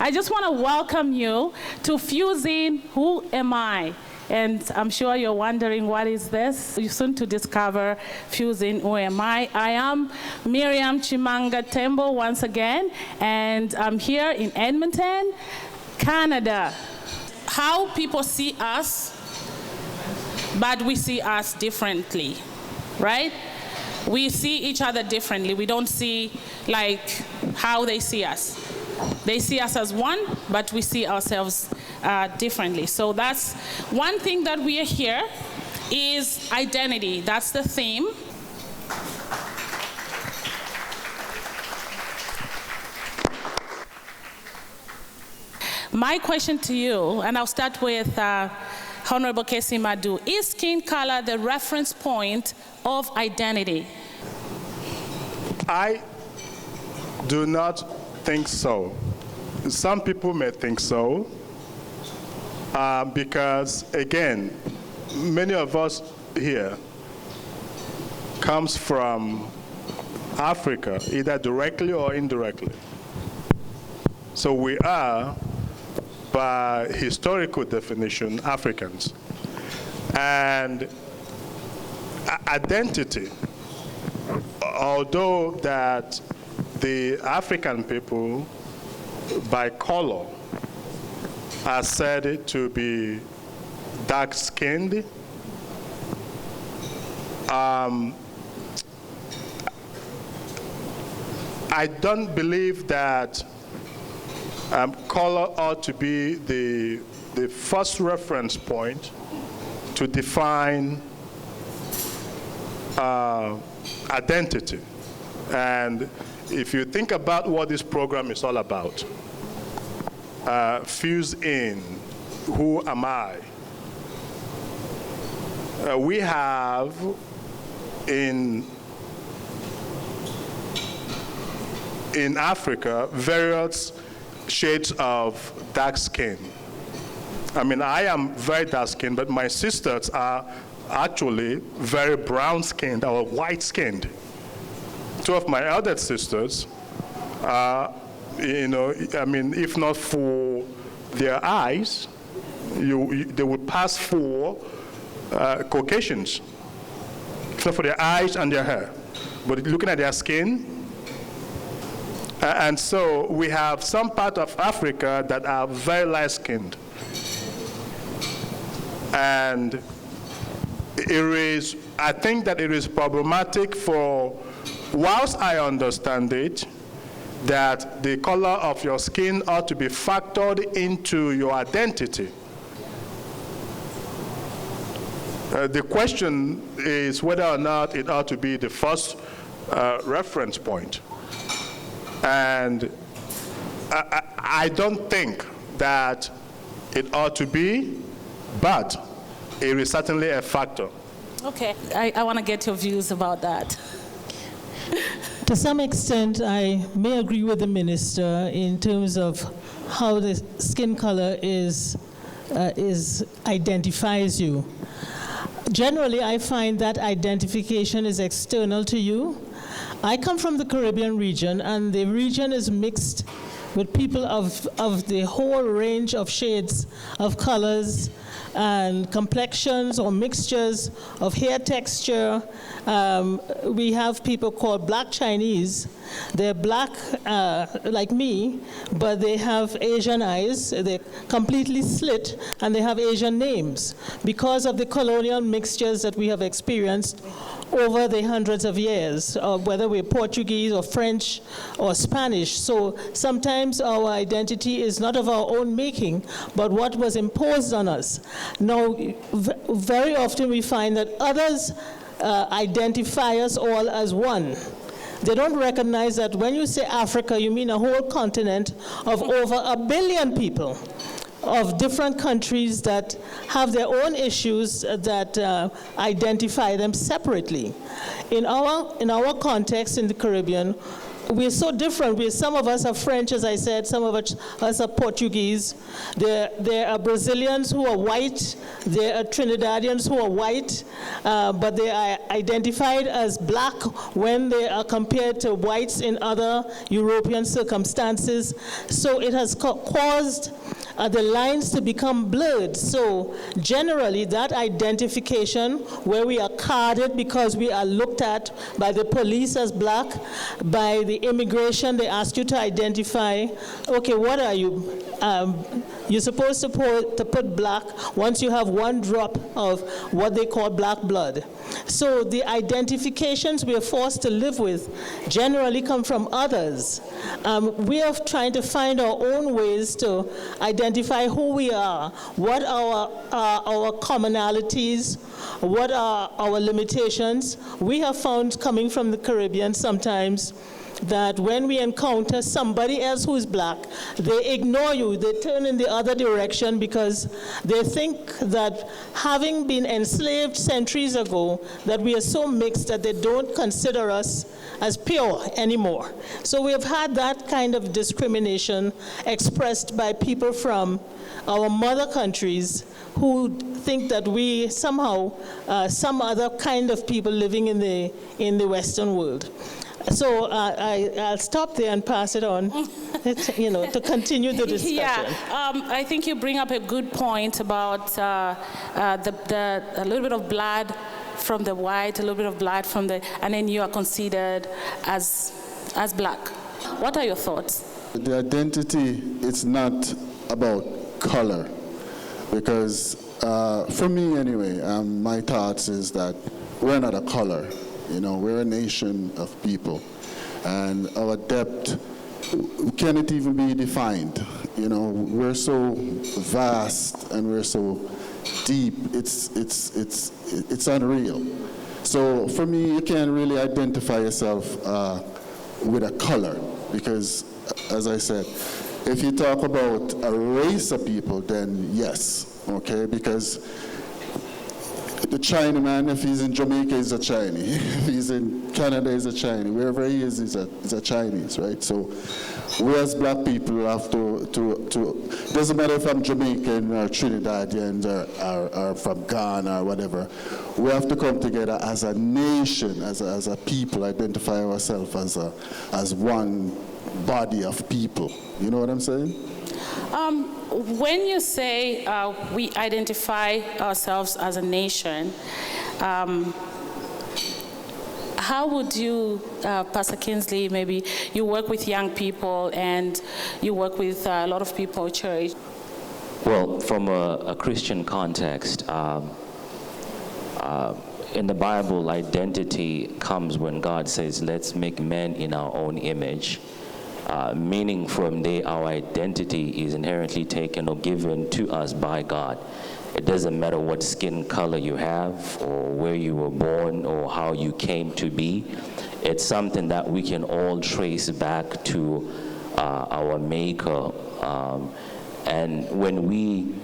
I just want to welcome you to Fusing Who Am I? And I'm sure you're wondering, what is this? You're soon to discover Fusing Who Am I? I am Miriam Chimanga Tembo once again, and I'm here in Edmonton, Canada. How people see us, but we see us differently, right? We see each other differently. We don't see like how they see us. They see us as one, but we see ourselves differently. So that's one thing that we are here is identity. That's the theme. My question to you, and I'll start with Honorable Kesi Madu, is skin color the reference point of identity? I do not think so. Some people may think so, because again, many of us here comes from Africa, either directly or indirectly. So we are, by historical definition, Africans. And identity, although that the African people, by color, are said to be dark-skinned, I don't believe that color ought to be the first reference point to define identity. And if you think about what this program is all about, fuse in, who am I? We have in Africa various shades of dark skin. I mean, I am very dark skinned, but my sisters are actually very brown skinned or white skinned. Two of my elder sisters, if not for their eyes, they would pass for Caucasians. If not for their eyes and their hair, but looking at their skin. And so we have some part of Africa that are very light skinned. And I think that it is problematic for, whilst I understand it, that the color of your skin ought to be factored into your identity. The question is whether or not it ought to be the first reference point. And I don't think that it ought to be, but it is certainly a factor. Okay, I want to get your views about that. To some extent, I may agree with the minister in terms of how the skin color identifies you. Generally, I find that identification is external to you. I come from the Caribbean region, and the region is mixed with people of the whole range of shades of colors and complexions or mixtures of hair texture. We have people called black Chinese. They're black like me, but they have Asian eyes. They're completely slit, and they have Asian names because of the colonial mixtures that we have experienced over the hundreds of years, whether we're Portuguese or French or Spanish. So sometimes our identity is not of our own making, but what was imposed on us. Now, very often we find that others identify us all as one. They don't recognize that when you say Africa, you mean a whole continent of over 1 billion people, of different countries that have their own issues that identify them separately. In our context in the Caribbean, we're so different. Some of us are French, as I said, some of us are Portuguese. There are Brazilians who are white, there are Trinidadians who are white, but they are identified as black when they are compared to whites in other European circumstances. So it has caused the lines to become blurred. So generally, that identification where we are carded because we are looked at by the police as black, by the immigration, they ask you to identify, okay, what are you? You're supposed to put black once you have one drop of what they call black blood. So the identifications we are forced to live with generally come from others. We are trying to find our own ways to identify who we are, what are our commonalities, what are our limitations. We have found coming from the Caribbean sometimes that when we encounter somebody else who is black, they ignore you, they turn in the other direction because they think that having been enslaved centuries ago, that we are so mixed that they don't consider us as pure anymore. So we have had that kind of discrimination expressed by people from our mother countries who think that we somehow, some other kind of people living in the Western world. So I'll stop there and pass it on, to continue the discussion. Yeah, I think you bring up a good point about a little bit of blood from the white, a little bit of blood from and then you are considered as black. What are your thoughts? The identity is not about color, because for me anyway, my thoughts is that we're not a color. We're a nation of people, and our depth cannot even be defined. We're so vast and we're so deep. It's unreal. So for me, you can't really identify yourself with a color, because, as I said, if you talk about a race of people, then yes, okay, because the Chinaman, if he's in Jamaica, he's a Chinese. If he's in Canada, he's a Chinese. Wherever he is, he's a Chinese, right? So we as black people have to doesn't matter if I'm Jamaican or Trinidadian or from Ghana or whatever, we have to come together as a nation, as a people, identify ourselves as one body of people. You know what I'm saying? When you say we identify ourselves as a nation, how would you, Pastor Kingsley, maybe you work with young people and you work with a lot of people at church? Well, from a Christian context, in the Bible, identity comes when God says, let's make man in our own image. Meaning from there, our identity is inherently taken or given to us by God. It doesn't matter what skin color you have or where you were born or how you came to be. It's something that we can all trace back to our Maker. And when we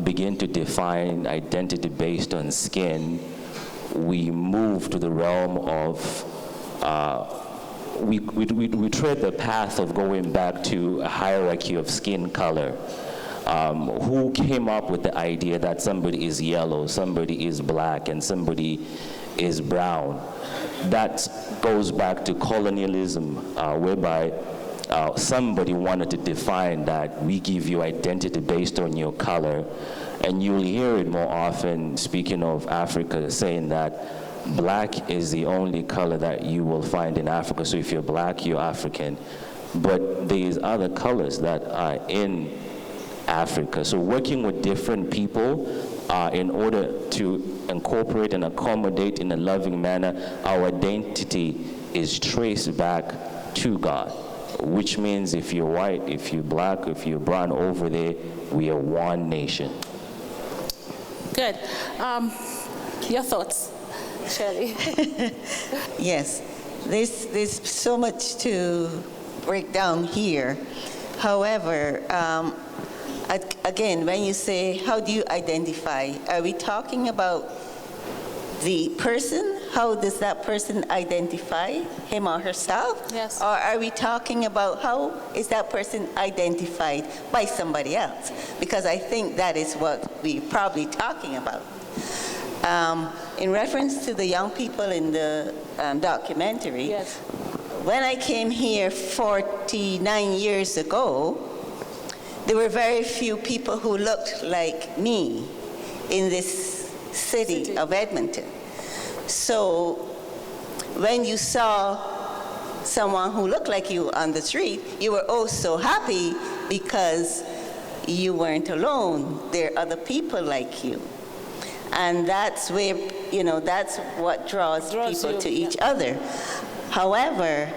begin to define identity based on skin, we move to the realm of we tread the path of going back to a hierarchy of skin color. Who came up with the idea that somebody is yellow, somebody is black, and somebody is brown? That goes back to colonialism, whereby somebody wanted to define that we give you identity based on your color. And you'll hear it more often, speaking of Africa, saying that black is the only color that you will find in Africa. So if you're black, you're African. But there's other colors that are in Africa. So working with different people in order to incorporate and accommodate in a loving manner, our identity is traced back to God, which means if you're white, if you're black, if you're brown over there, we are one nation. Good. Your thoughts? Shirley. Yes, there's so much to break down here. However, again, when you say, how do you identify, are we talking about the person how does that person identify him or herself? Yes. Or are we talking about how is that person identified by somebody else? Because I think that is what we're probably talking about. In reference to the young people in the documentary, Yes. when I came here 49 years ago, there were very few people who looked like me in this city of Edmonton. So when you saw someone who looked like you on the street, you were oh so happy because you weren't alone. There are other people like you. And that's where, that's what draws people you, to each other. However,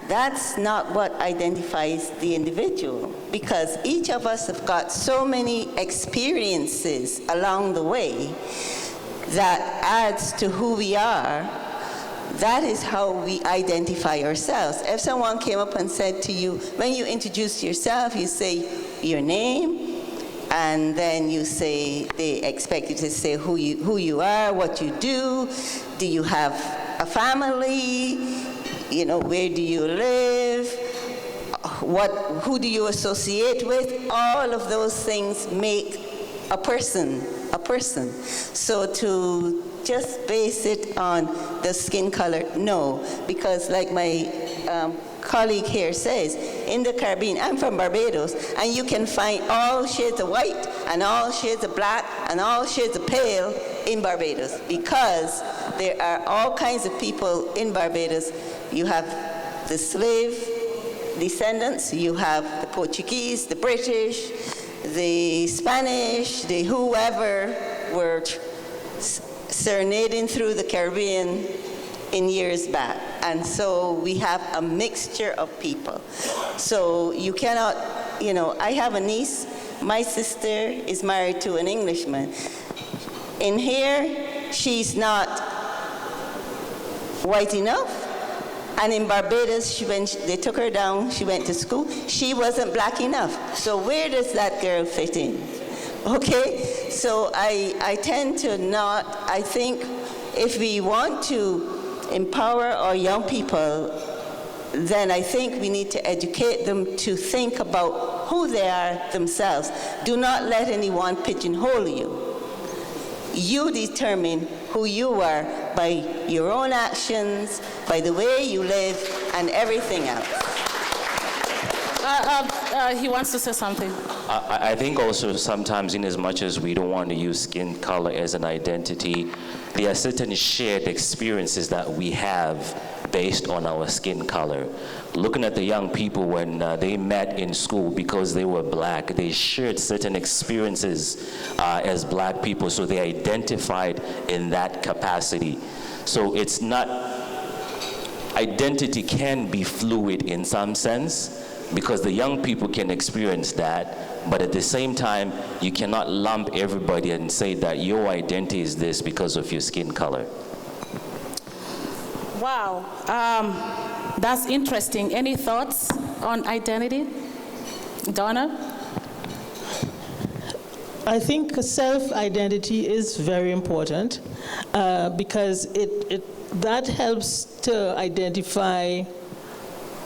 that's not what identifies the individual, because each of us have got so many experiences along the way that adds to who we are. That is how we identify ourselves. If someone came up and said to you, when you introduce yourself, you say your name, and then they expect you to say who you are, what you do you have a family, where do you live, who do you associate with? All of those things make a person. So to just base it on the skin color, no, because like my colleague here says, in the Caribbean, I'm from Barbados, and you can find all shades of white and all shades of black and all shades of pale in Barbados, because there are all kinds of people in Barbados. You have the slave descendants, you have the Portuguese, the British, the Spanish, the whoever were serenading through the Caribbean in years back. And so we have a mixture of people. So you cannot, I have a niece, my sister is married to an Englishman. In here, she's not white enough. And in Barbados, when they took her down, she went to school, she wasn't black enough. So where does that girl fit in? Okay? So I tend to not, I think if we want to empower our young people, then I think we need to educate them to think about who they are themselves. Do not let anyone pigeonhole you. You determine who you are by your own actions, by the way you live, and everything else. He wants to say something. I think also sometimes, in as much as we don't want to use skin color as an identity, there are certain shared experiences that we have based on our skin color. Looking at the young people when they met in school because they were black, they shared certain experiences as black people, so they identified in that capacity. So it's not, identity can be fluid in some sense, because the young people can experience that, but at the same time, you cannot lump everybody and say that your identity is this because of your skin color. Wow, that's interesting. Any thoughts on identity? Donna? I think self-identity is very important because that helps to identify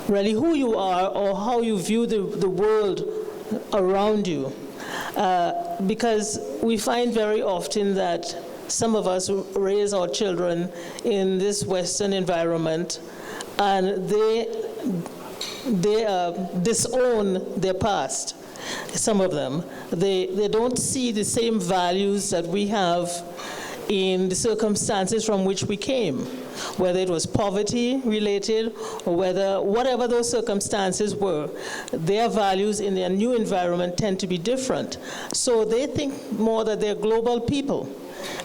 really who you are or how you view the world around you. Because we find very often that some of us raise our children in this Western environment, and they disown their past. Some of them, they don't see the same values that we have in the circumstances from which we came, whether it was poverty related or whatever those circumstances were. Their values in their new environment tend to be different. So they think more that they're global people.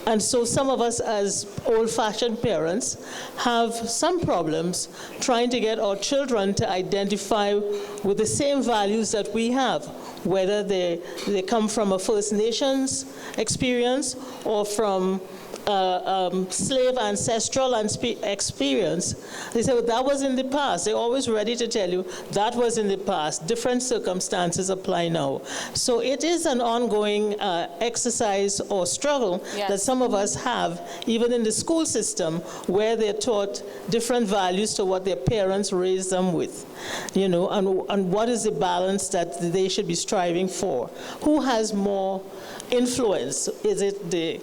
And so some of us as old-fashioned parents have some problems trying to get our children to identify with the same values that we have, whether they come from a First Nations experience or from slave ancestral experience, they say, well, that was in the past. They're always ready to tell you that was in the past. Different circumstances apply now. So it is an ongoing exercise or struggle that some of us have, even in the school system, where they're taught different values to what their parents raised them with, you know, and what is the balance that they should be striving for. Who has more influence? Is it the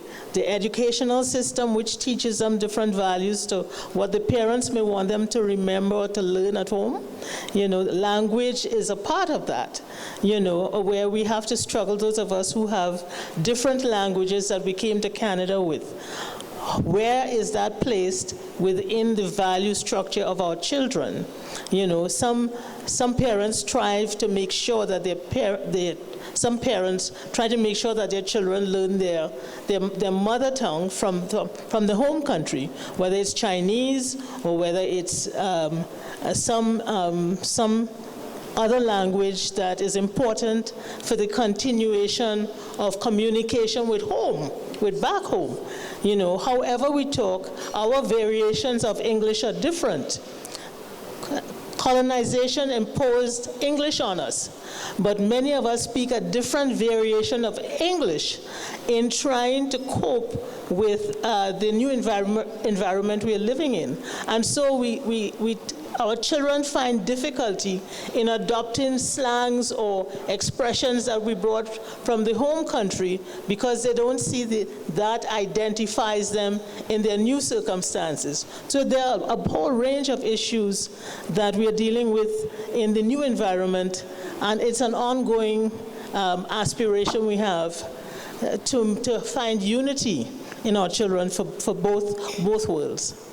educational system, which teaches them different values to what the parents may want them to remember or to learn at home? You know, language is a part of that, you know, where we have to struggle, those of us who have different languages that we came to Canada with. Where is that placed within the value structure of our children? You know, some parents strive to make sure that some parents try to make sure that their children learn their mother tongue from the home country, whether it's Chinese or whether it's some other language that is important for the continuation of communication with back home. You know, however we talk, our variations of English are different. Colonization imposed English on us, but many of us speak a different variation of English in trying to cope with the new environment we are living in. And so our children find difficulty in adopting slangs or expressions that we brought from the home country because they don't see that identifies them in their new circumstances. So there are a whole range of issues that we are dealing with in the new environment, and it's an ongoing aspiration we have to find unity in our children for both worlds.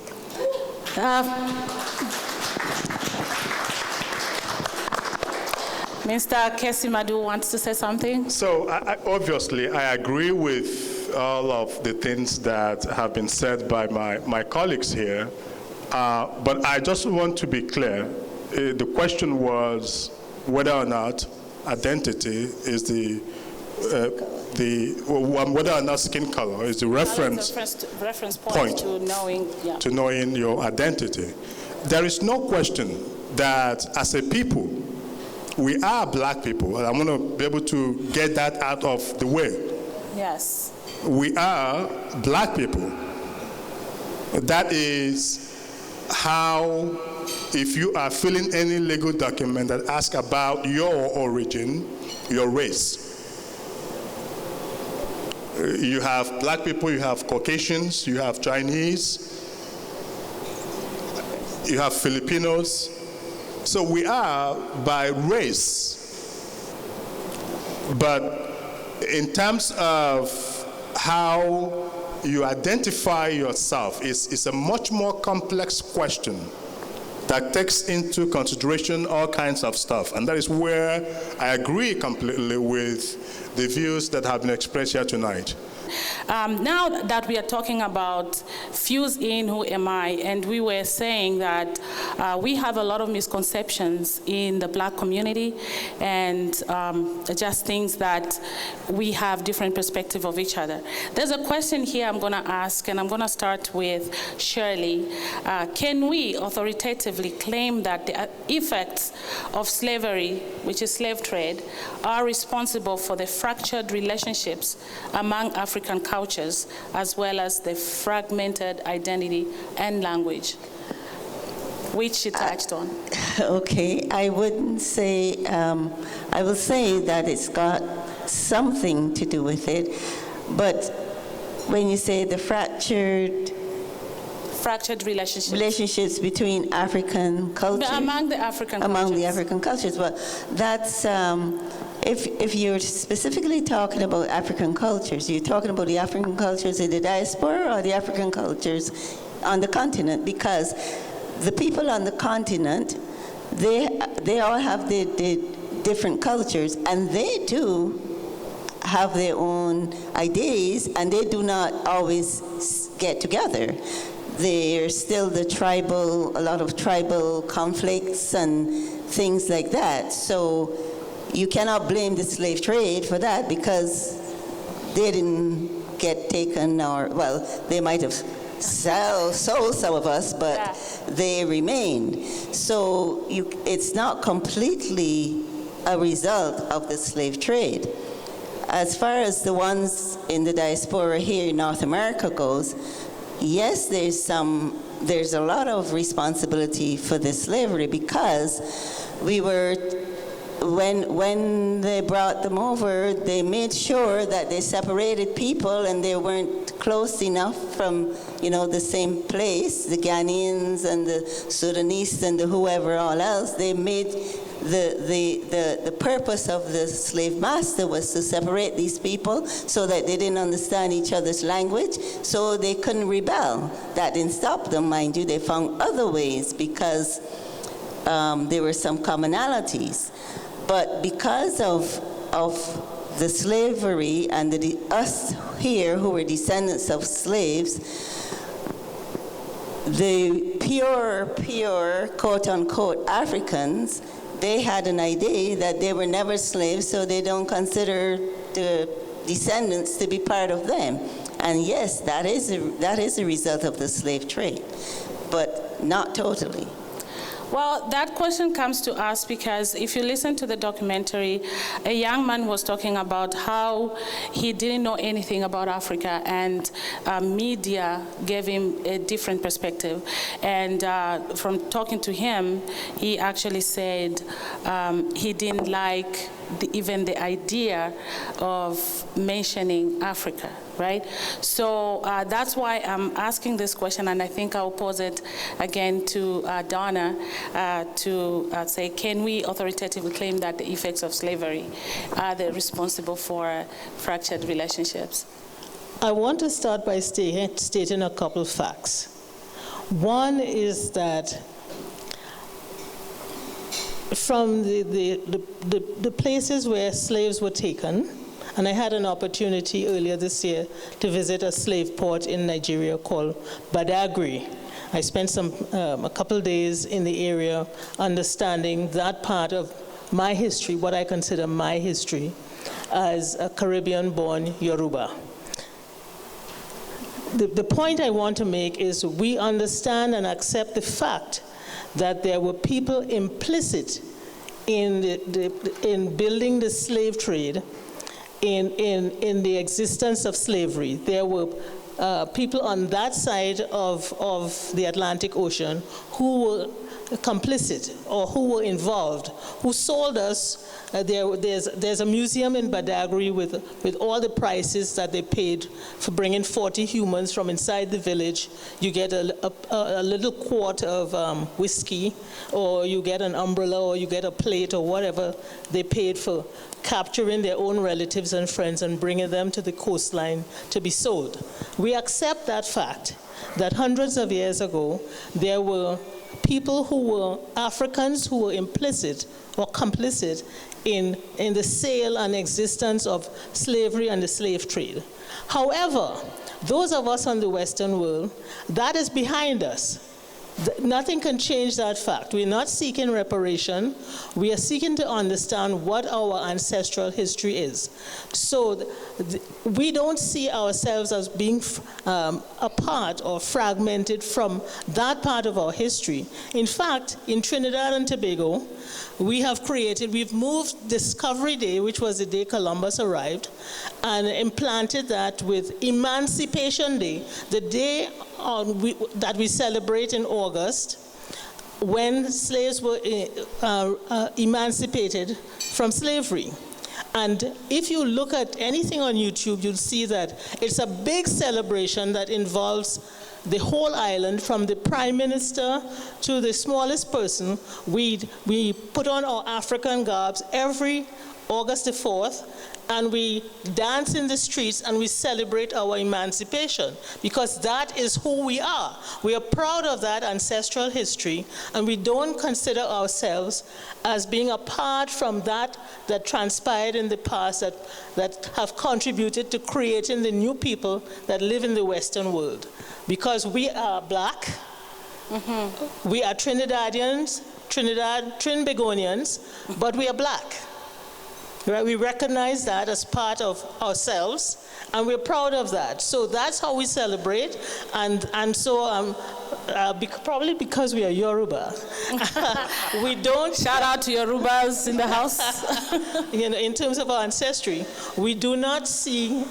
Mr. Kesimadu wants to say something. So obviously, I agree with all of the things that have been said by my colleagues here, but I just want to be clear. The question was whether or not identity is whether or not skin color is the reference point to knowing your identity. There is no question that as a people, we are black people, and I want to be able to get that out of the way. Yes. We are black people. That is how, if you are filling any legal document that asks about your origin, your race, you have black people, you have Caucasians, you have Chinese, you have Filipinos. So we are by race. But in terms of how you identify yourself, it's a much more complex question that takes into consideration all kinds of stuff. And that is where I agree completely with the views that have been expressed here tonight. Now that we are talking about fuse in, who am I, and we were saying that we have a lot of misconceptions in the black community, and just things that we have different perspective of each other. There's a question here I'm going to ask, and I'm going to start with Shirley. Can we authoritatively claim that the effects of slavery, which is slave trade, are responsible for the fractured relationships among African cultures, as well as the fragmented identity and language, which she touched on? Okay, I wouldn't say, I will say that it's got something to do with it, but when you say the fractured relationships between African cultures, among the African cultures, well, that's if you're specifically talking about African cultures, you're talking about the African cultures in the diaspora or the African cultures on the continent, because the people on the continent, they all have the different cultures, and they do have their own ideas, and they do not always get together. There's still a lot of tribal conflicts and things like that. So you cannot blame the slave trade for that, because they didn't get taken, or, well, they might have sold some of us, but they remained. So it's not completely a result of the slave trade. As far as the ones in the diaspora here in North America goes, yes, there's a lot of responsibility for the slavery, because we were, when they brought them over, they made sure that they separated people and they weren't close enough from, the same place, the Ghanaians and the Sudanese and the whoever all else. They made the purpose of the slave master was to separate these people so that they didn't understand each other's language, so they couldn't rebel. That didn't stop them, mind you. They found other ways because there were some commonalities. But because of the slavery and us here who were descendants of slaves, the pure, quote-unquote, Africans, they had an idea that they were never slaves, so they don't consider the descendants to be part of them. And yes, that is a result of the slave trade, but not totally. Well, that question comes to us because if you listen to the documentary, a young man was talking about how he didn't know anything about Africa, and media gave him a different perspective. And from talking to him, he actually said he didn't like even the idea of mentioning Africa, right? So that's why I'm asking this question, and I think I'll pose it again to Donna to say, can we authoritatively claim that the effects of slavery are responsible for fractured relationships? I want to start by stating a couple of facts. One is that from the places where slaves were taken, and I had an opportunity earlier this year to visit a slave port in Nigeria called Badagry. I spent a couple days in the area understanding that part of my history, what I consider my history, as a Caribbean-born Yoruba. The point I want to make is we understand and accept the fact that there were people implicit in building the slave trade, in the existence of slavery. There were people on that side of the Atlantic Ocean who were complicit or who were involved, who sold us. There's a museum in Badagry with all the prices that they paid for bringing 40 humans from inside the village. You get a little quart of whiskey, or you get an umbrella, or you get a plate, or whatever they paid for capturing their own relatives and friends and bringing them to the coastline to be sold. We accept that fact, that hundreds of years ago, there were people who were Africans who were implicit or complicit in the sale and existence of slavery and the slave trade. However, those of us on the Western world, that is behind us. Nothing can change that fact. We're not seeking reparation. We are seeking to understand what our ancestral history is. So we don't see ourselves as being apart or fragmented from that part of our history. In fact, in Trinidad and Tobago, we've moved Discovery Day, which was the day Columbus arrived, and implanted that with Emancipation Day, the day that we celebrate in August, when slaves were emancipated from slavery. And if you look at anything on YouTube, you'll see that it's a big celebration that involves the whole island, from the prime minister to the smallest person. We put on our African garbs every August the 4th, and we dance in the streets and we celebrate our emancipation, because that is who we are. We are proud of that ancestral history, and we don't consider ourselves as being apart from that transpired in the past, that have contributed to creating the new people that live in the Western world. Because we are black, we are Trinidadians, Trinbagonians, but we are black. Right? We recognize that as part of ourselves, and we're proud of that. So that's how we celebrate, and so probably because we are Yoruba, we don't. Shout out to Yorubas in the house. In terms of our ancestry, we do not see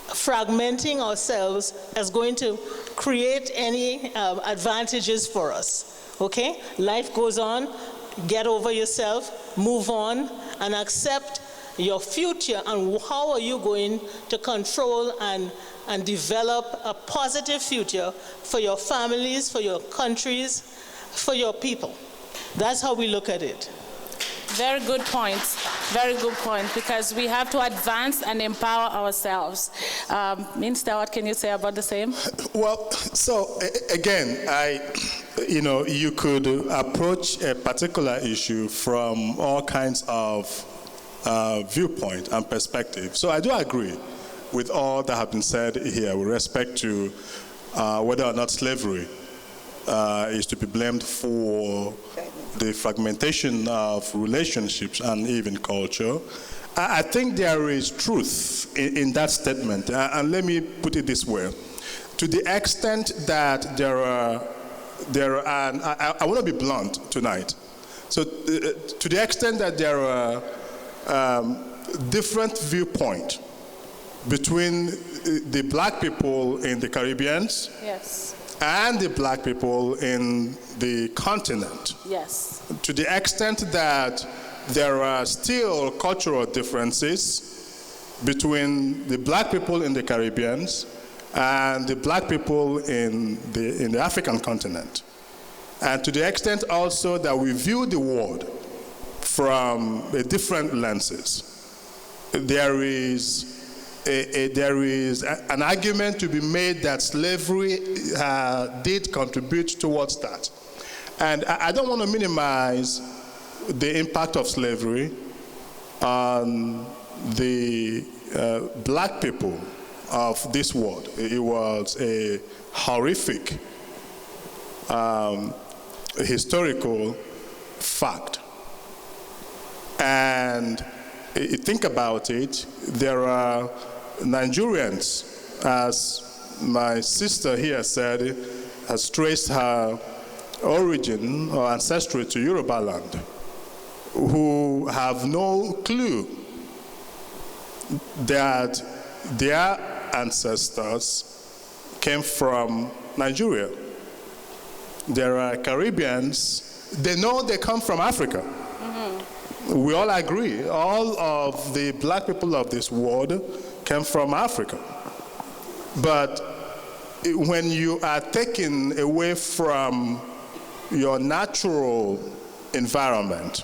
fragmenting ourselves as going to create any advantages for us. Okay? Life goes on. Get over yourself, move on, and accept your future, and how are you going to control and develop a positive future for your families, for your countries, for your people. That's how we look at it. Very good point. Very good point, because we have to advance and empower ourselves. Minister, what can you say about the same? Well, so again, you could approach a particular issue from all kinds of viewpoint and perspective. So I do agree with all that have been said here with respect to whether or not slavery is to be blamed for the fragmentation of relationships and even culture. I think there is truth in that statement, and let me put it this way. To the extent that there are, and I want to be blunt tonight. So to the extent that there are different viewpoints between the black people in the Caribbean, Yes. and the black people in the continent. Yes. To the extent that there are still cultural differences between the black people in the Caribbean and the black people in the African continent. And to the extent also that we view the world from different lenses. There is an argument to be made that slavery did contribute towards that. And I don't want to minimize the impact of slavery on the black people of this world. It was a horrific historical fact. And think about it, there are Nigerians, as my sister here said, has traced her origin or ancestry to Yoruba land, who have no clue that their ancestors came from Nigeria. There are Caribbeans, they know they come from Africa. Mm-hmm. We all agree, all of the black people of this world came from Africa. But when you are taken away from your natural environment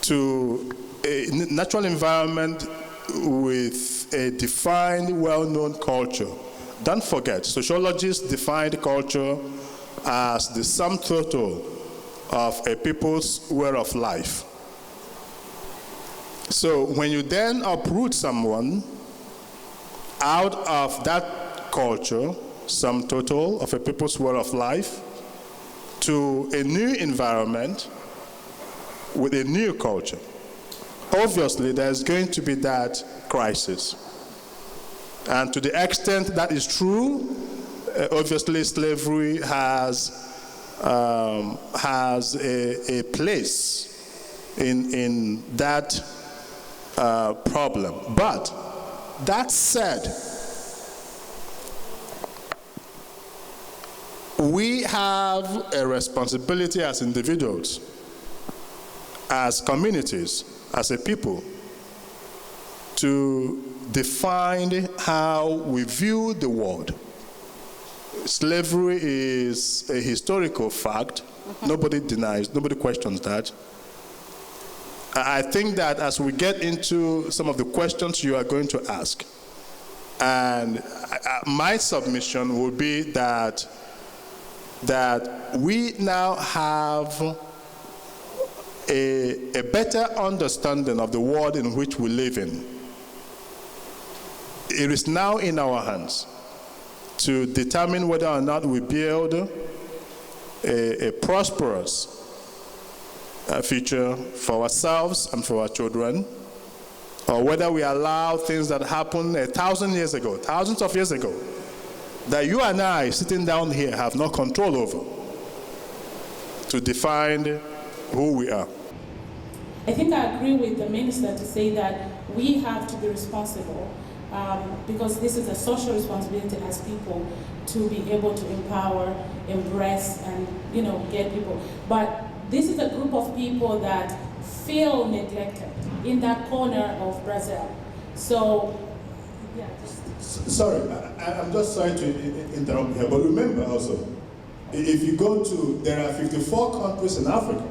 to a natural environment with a defined, well-known culture, don't forget, sociologists defined culture as the sum total of a people's way of life. So when you then uproot someone out of that culture, sum total of a people's way of life, to a new environment with a new culture, obviously there's going to be that crisis. And to the extent that is true, obviously slavery has a place in that problem. But that said, we have a responsibility as individuals, as communities, as a people, to define how we view the world. Slavery is a historical fact. Mm-hmm. Nobody denies, nobody questions that. I think that as we get into some of the questions you are going to ask, and my submission will be that we now have a better understanding of the world in which we live in. It is now in our hands to determine whether or not we build a prosperous future for ourselves and for our children, or whether we allow things that happened 1,000 years ago, thousands of years ago, that you and I sitting down here have no control over, to define who we are. I think I agree with the minister to say that we have to be responsible because this is a social responsibility as people to be able to empower, embrace, and get people. But this is a group of people that feel neglected in that corner of Brazil. So, yeah. Sorry, I'm just sorry to interrupt here, but remember also, if you go to, there are 54 countries in Africa,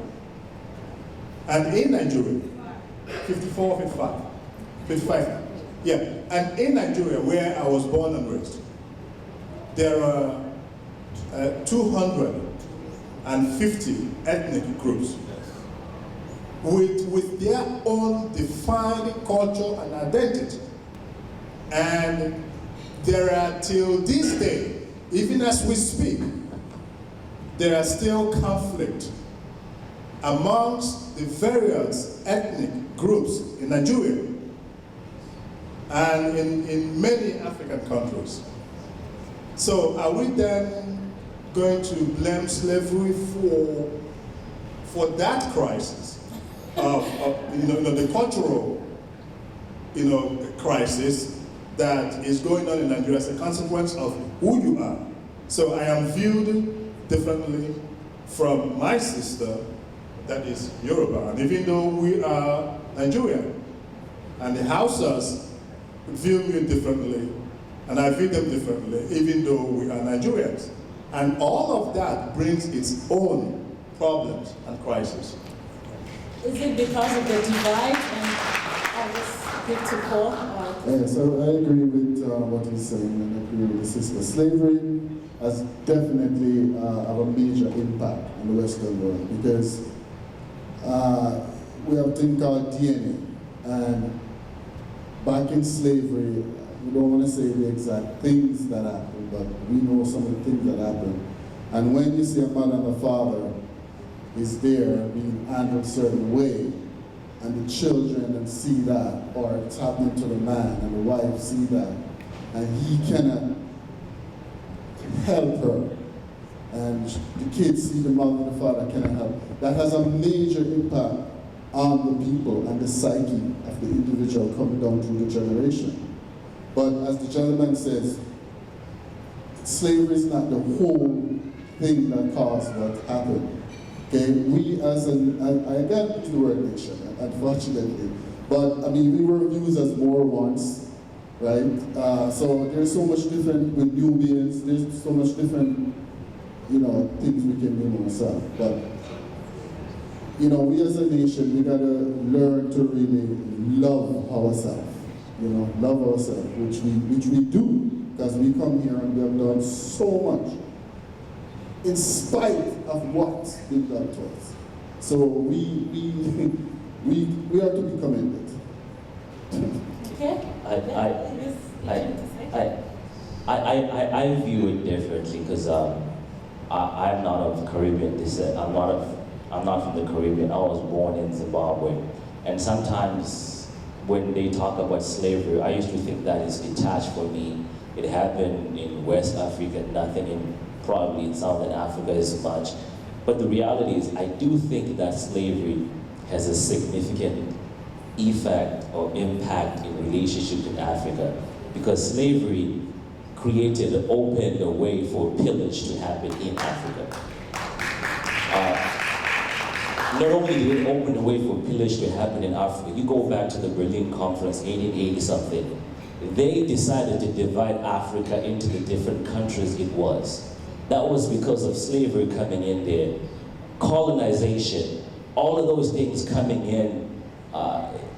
and in Nigeria, 54, 55, 55, yeah, and in Nigeria, where I was born and raised, there are 250 ethnic groups with their own defined culture and identity. And there are, till this day, even as we speak, there are still conflict amongst the various ethnic groups in Nigeria and in many African countries. So are we then going to blame slavery for that crisis of the cultural crisis that is going on in Nigeria as a consequence of who you are? So I am viewed differently from my sister that is Yoruba, and even though we are Nigerian, and the Hausas view me differently, and I view them differently, even though we are Nigerians. And all of that brings its own problems and crises. Is it because of the divide? And I just give to Paul. Yeah, so I agree with what he's saying, and I agree with the sister. Slavery has definitely have a major impact on the Western world, because we have a thing called DNA, and back in slavery, we don't want to say the exact things that happened, but we know some of the things that happened. And when you see a mother and a father is there being handled a certain way, and the children see that, or it's happening to the man, and the wife see that, and he cannot help her, and the kids see the mother and the father cannot help, that has a major impact on the people and the psyche of the individual coming down through the generation. But as the gentleman says, slavery is not the whole thing that caused what happened. Okay, we as an, I can't use the word nation, unfortunately, but I mean, we were used as more once, right? So there's so much different with Nubians, there's so much different, things we can name ourselves. But, we as a nation, we gotta learn to really love ourselves. Love ourselves, which we do, because we come here and we have done so much, in spite of what's been done to us. So we are to be commended. Okay. I view it differently, because I'm not of Caribbean descent. I'm not from the Caribbean. I was born in Zimbabwe, and sometimes when they talk about slavery, I used to think that is detached from me. It happened in West Africa, nothing probably in Southern Africa as much. But the reality is, I do think that slavery has a significant effect or impact in relationships in Africa, because slavery opened a way for pillage to happen in Africa. Not only did it open the way for pillage to happen in Africa, you go back to the Berlin Conference, 1880-something, they decided to divide Africa into the different countries it was. That was because of slavery coming in there, colonization, all of those things coming in.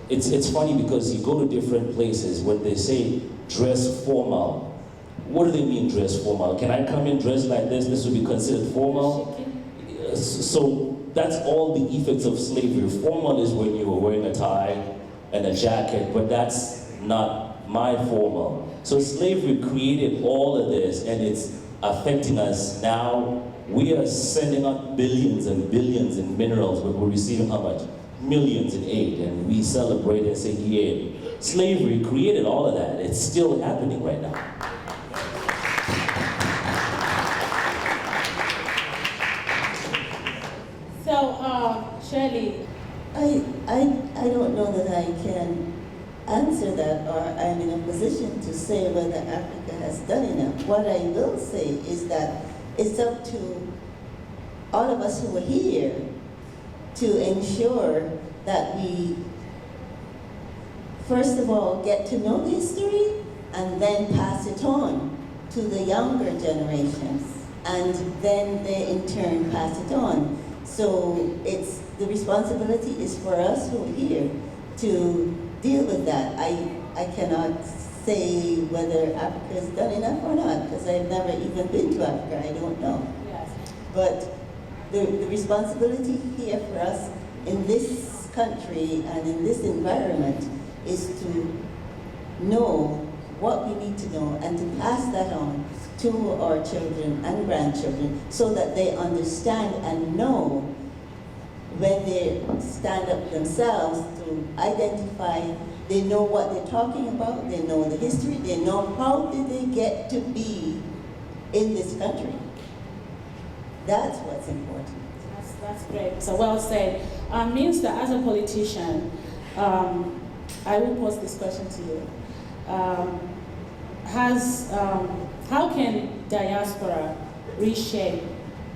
It's funny because you go to different places, when they say dress formal, what do they mean dress formal? Can I come in dressed like this? This would be considered formal? So that's all the effects of slavery. Formal is when you were wearing a tie and a jacket, but that's not my formal. So slavery created all of this, and it's affecting us now. We are sending out billions and billions in minerals, but we're receiving how much? Millions in aid, and we celebrate and say, yeah, slavery created all of that. It's still happening right now. So, Shirley. I don't know that I can answer that, or I'm in a position to say whether Africa has done enough. What I will say is that it's up to all of us who are here to ensure that we, first of all, get to know the history and then pass it on to the younger generations, and then they in turn pass it on. So the responsibility is for us who are here to deal with that. I cannot say whether Africa has done enough or not, because I've never even been to Africa, I don't know. Yes. But the responsibility here for us in this country and in this environment is to know what we need to know and to pass that on to our children and grandchildren so that they understand and know when they stand up themselves to identify, they know what they're talking about, they know the history, they know how did they get to be in this country. That's what's important. That's great. So well said. Minister, as a politician, I will pose this question to you. How can diaspora reshape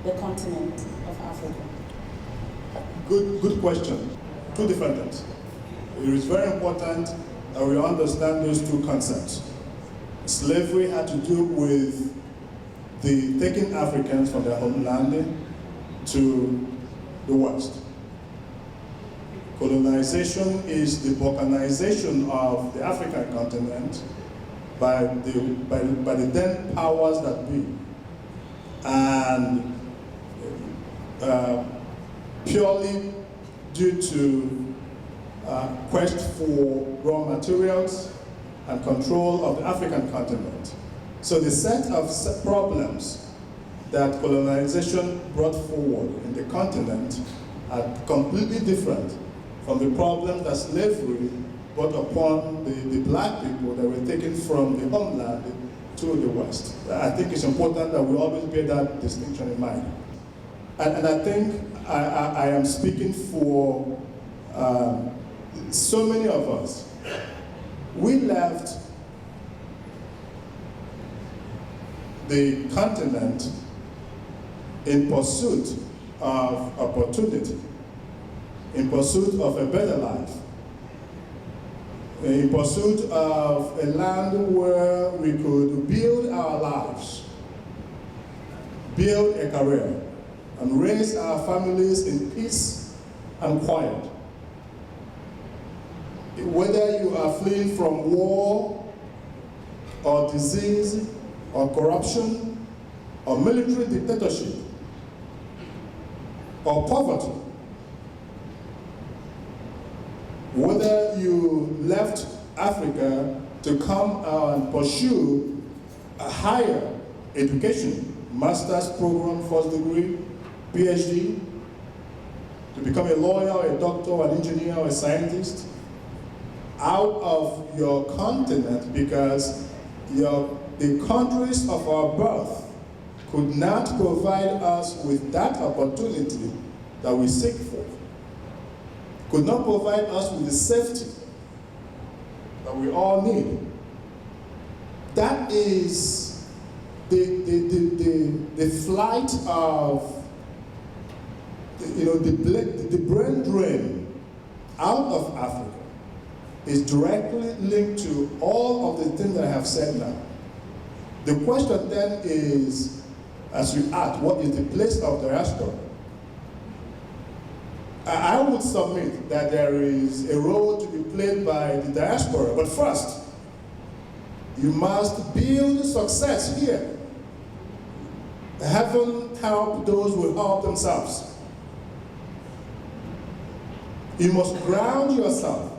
the continent of Africa? Good question. Two different things. It is very important that we understand those two concepts. Slavery had to do with the taking Africans from their homeland to the West. Colonization is the balkanization of the African continent by the then powers that be. And purely due to quest for raw materials and control of the African continent. So the set of problems that colonization brought forward in the continent are completely different from the problems that slavery brought upon the black people that were taken from the homeland to the West. I think it's important that we always bear that distinction in mind. And I think I am speaking for so many of us. We left the continent in pursuit of opportunity, in pursuit of a better life, in pursuit of a land where we could build our lives, build a career, and raise our families in peace and quiet. Whether you are fleeing from war or disease or corruption or military dictatorship or poverty, whether you left Africa to come and pursue a higher education, master's program, first degree, PhD, to become a lawyer, a doctor, an engineer, or a scientist, out of your continent because the countries of our birth could not provide us with that opportunity that we seek for, could not provide us with the safety that we all need. That is the flight of the brain drain out of Africa is directly linked to all of the things that I have said now. The question then is, as you ask, what is the place of diaspora? I would submit that there is a role to be played by the diaspora, but first, you must build success here. Heaven help those who help themselves. You must ground yourself